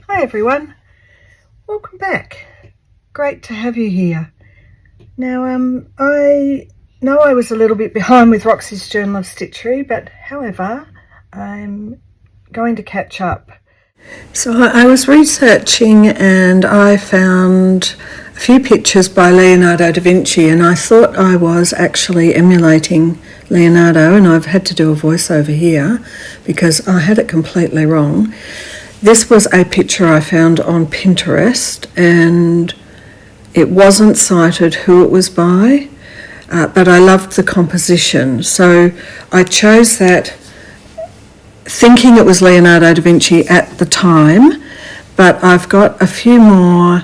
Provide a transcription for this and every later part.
Hi everyone, welcome back. Great to have you here. Now I know I was a little bit behind with Roxy's Journal of Stitchery, but however I'm going to catch up. So I was researching and I found a few pictures by Leonardo da Vinci, and I thought I was actually emulating Leonardo, and I've had to do a voiceover here because I had it completely wrong. This was a picture I found on Pinterest, and it wasn't cited who it was by, but I loved the composition. So I chose that thinking it was Leonardo da Vinci at the time, but I've got a few more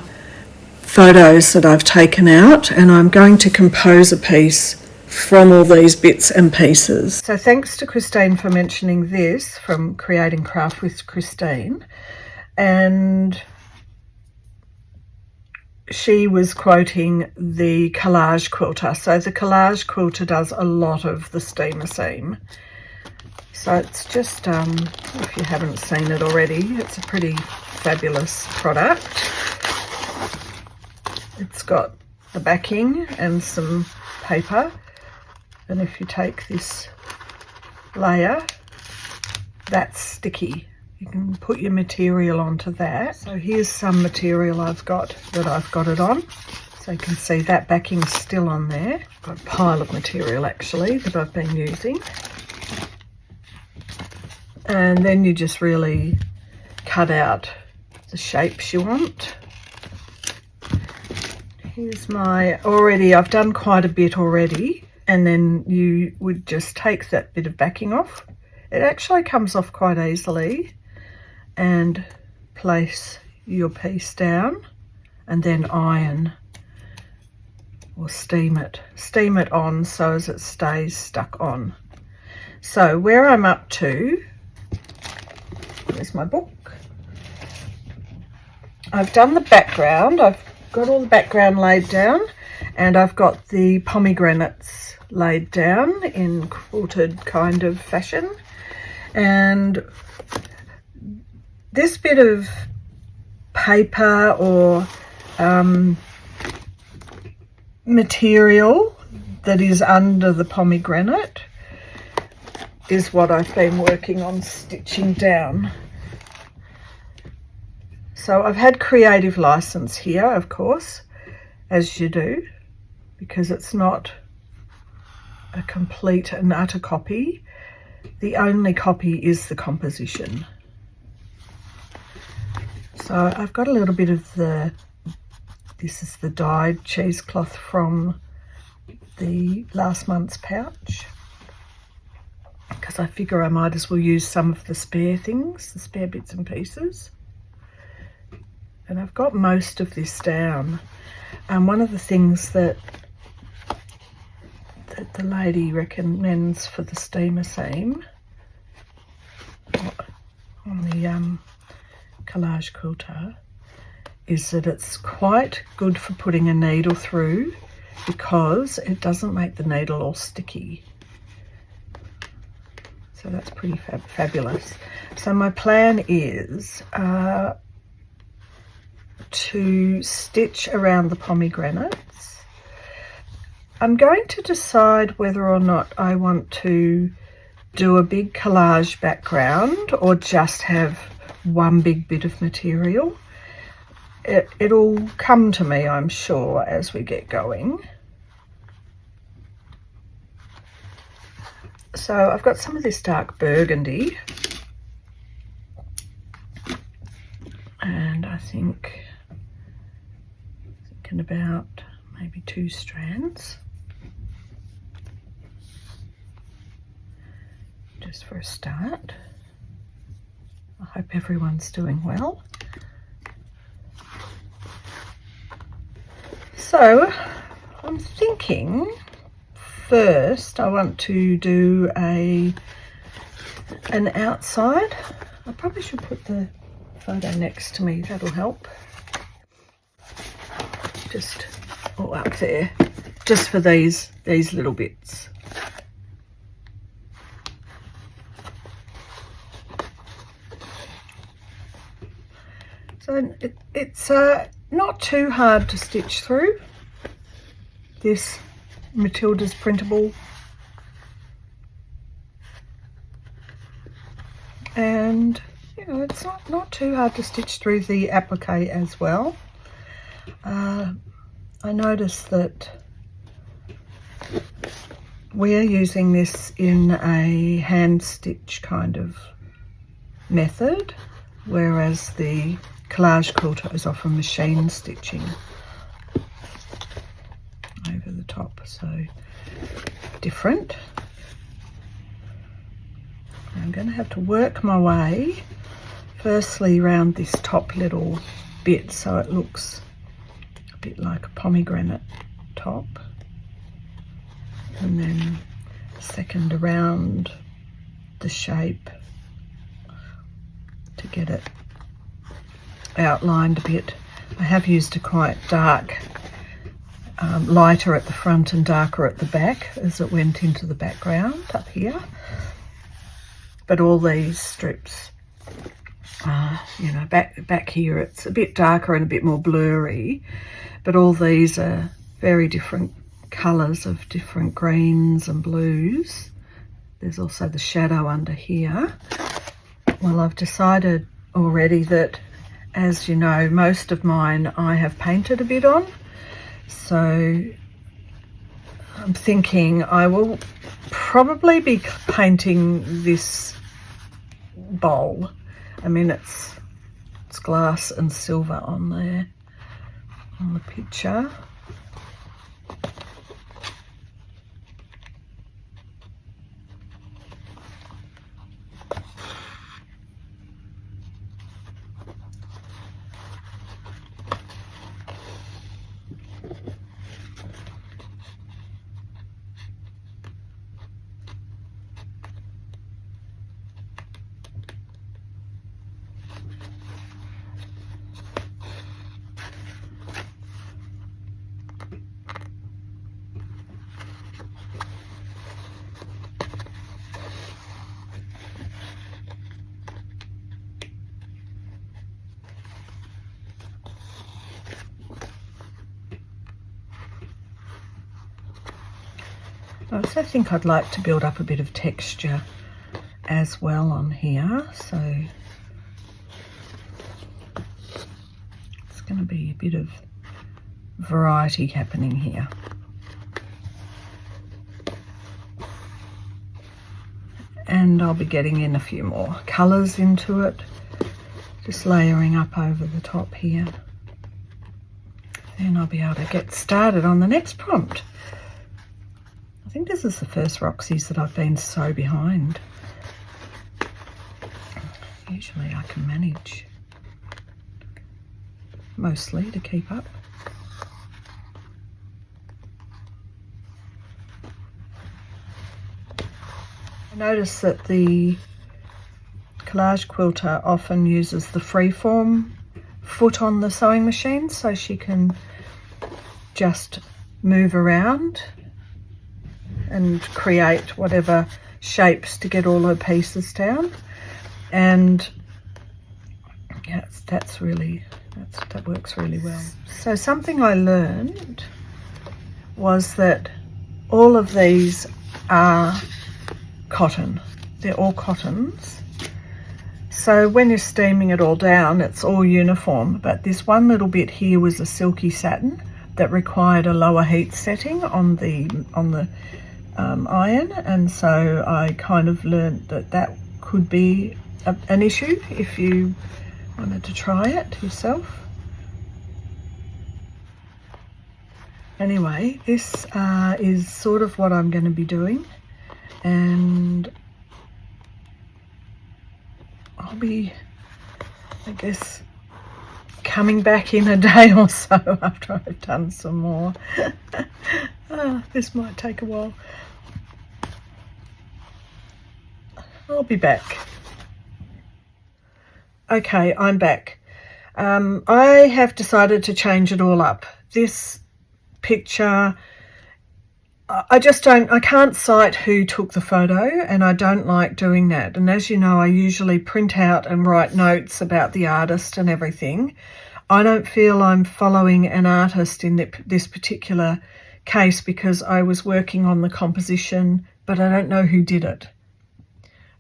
photos that I've taken out, and I'm going to compose a piece from all these bits and pieces. So thanks to Christine for mentioning this from Create and Craft with Christine, and she was quoting the collage quilter. So the collage quilter does a lot of the steamer seam. So it's just, if you haven't seen it already, it's a pretty fabulous product. It's got the backing and some paper. And if you take this layer, that's sticky. You can put your material onto that. So here's some material I've got it on. So you can see that backing's still on there. I've got a pile of material actually that I've been using. And then you just really cut out the shapes you want. Here's my I've done quite a bit already. And then you would just take that bit of backing off. It actually comes off quite easily, and place your piece down and then iron or steam it on so as it stays stuck on. So where I'm up to, there's my book. I've done the background. I've got all the background laid down, and I've got the pomegranates laid down in quilted kind of fashion. And this bit of paper or material that is under the pomegranate is what I've been working on stitching down. So I've had creative license here, of course, as you do, because it's not a complete and utter copy. The only copy is the composition. So I've got a little bit of this is the dyed cheesecloth from the last month's pouch, because I figure I might as well use some of the spare things, the spare bits and pieces. And I've got most of this down. And one of the things that the lady recommends for the steamer seam on the collage quilter is that it's quite good for putting a needle through, because it doesn't make the needle all sticky. So that's pretty fabulous. So my plan is to stitch around the pomegranates. I'm going to decide whether or not I want to do a big collage background or just have one big bit of material. It'll come to me, I'm sure, as we get going. So I've got some of this dark burgundy, and I think thinking about maybe 2 strands, just for a start. I hope everyone's doing well. So I'm thinking first I want to do an outside. I probably should put the photo next to me, that'll help. Just all up there, just for these little bits. So it's not too hard to stitch through this Matilda's printable, and you know, it's not too hard to stitch through the applique as well. I noticed that we're using this in a hand stitch kind of method, whereas the collage quilter is often machine stitching over the top, so different. I'm going to have to work my way firstly around this top little bit so it looks a bit like a pomegranate top, and then second around the shape to get it outlined a bit. I have used a quite dark, lighter at the front and darker at the back as it went into the background up here. But all these strips, you know, back here it's a bit darker and a bit more blurry, but all these are very different colours of different greens and blues. There's also the shadow under here. Well, I've decided already that, as you know, most of mine I have painted a bit on, so I'm thinking I will probably be painting this bowl. I mean, it's glass and silver on there on the picture. I also think I'd like to build up a bit of texture as well on here, so it's going to be a bit of variety happening here. And I'll be getting in a few more colours into it, just layering up over the top here. Then I'll be able to get started on the next prompt. I think this is the first Roxy's that I've been so behind. Usually I can manage mostly to keep up. I notice that the collage quilter often uses the freeform foot on the sewing machine, so she can just move around and create whatever shapes to get all her pieces down. And yeah, that works really well. So something I learned was that all of these are cotton. They're all cottons. So when you're steaming it all down, it's all uniform, but this one little bit here was a silky satin that required a lower heat setting on the iron, and so I kind of learned that could be an issue if you wanted to try it yourself. Anyway, this is sort of what I'm going to be doing, and I'll be, I guess, coming back in a day or so after I've done some more. This might take a while. I'll be back. Okay, I'm back. I have decided to change it all up. This picture I can't cite who took the photo, and I don't like doing that. And as you know, I usually print out and write notes about the artist and everything. I don't feel I'm following an artist in this particular case because I was working on the composition, but I don't know who did it.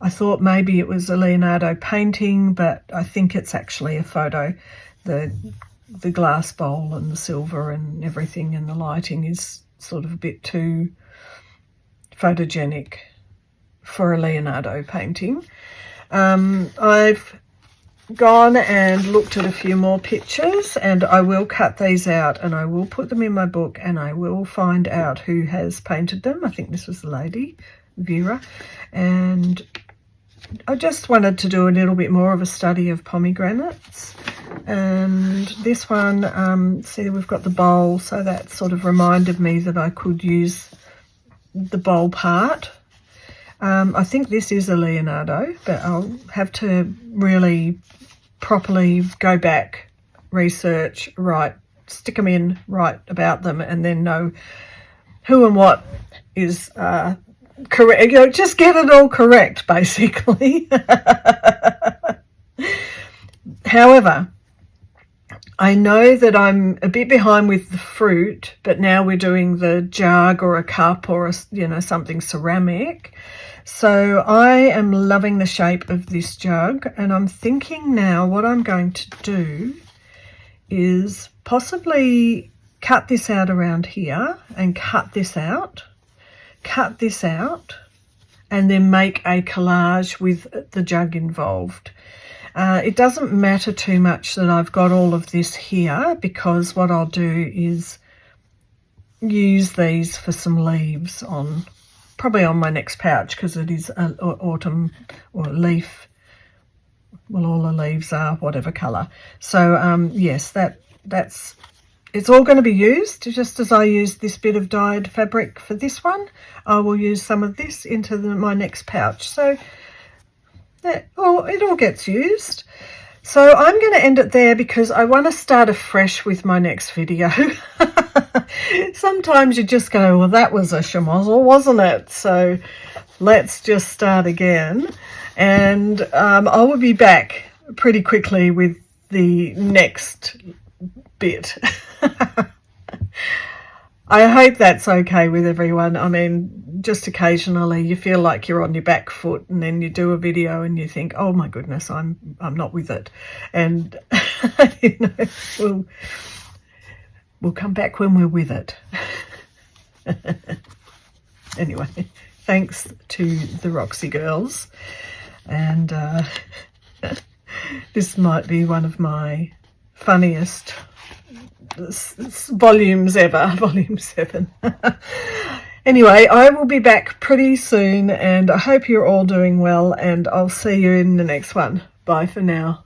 I thought maybe it was a Leonardo painting, but I think it's actually a photo. The glass bowl and the silver and everything and the lighting is sort of a bit too photogenic for a Leonardo painting. I've gone and looked at a few more pictures, and I will cut these out and I will put them in my book, and I will find out who has painted them. I think this was the lady, Vera, and I just wanted to do a little bit more of a study of pomegranates. And this one, see, we've got the bowl, so that sort of reminded me that I could use the bowl part. I think this is a Leonardo, but I'll have to really properly go back, research, stick them in, write about them, and then know who and what is correct. Just get it all correct, basically. However, I know that I'm a bit behind with the fruit, but now we're doing the jug or a cup or something ceramic. So I am loving the shape of this jug, and I'm thinking now what I'm going to do is possibly cut this out around here and cut this out, and then make a collage with the jug involved. It doesn't matter too much that I've got all of this here, because what I'll do is use these for some leaves probably on my next pouch, because it is autumn or leaf. Well, all the leaves are whatever colour. So yes, it's all going to be used, just as I used this bit of dyed fabric for this one. I will use some of this into my next pouch. So it all gets used. So I'm going to end it there because I want to start afresh with my next video. Sometimes you just go, well, that was a schmozzle, wasn't it? So let's just start again. And I will be back pretty quickly with the next bit. I hope that's okay with everyone. I mean, just occasionally you feel like you're on your back foot, and then you do a video and you think, oh my goodness, I'm not with it. And we'll come back when we're with it. Anyway, thanks to the Roxy girls, and this might be one of my funniest volumes ever, volume 7. Anyway, I will be back pretty soon, and I hope you're all doing well, and I'll see you in the next one. Bye for now.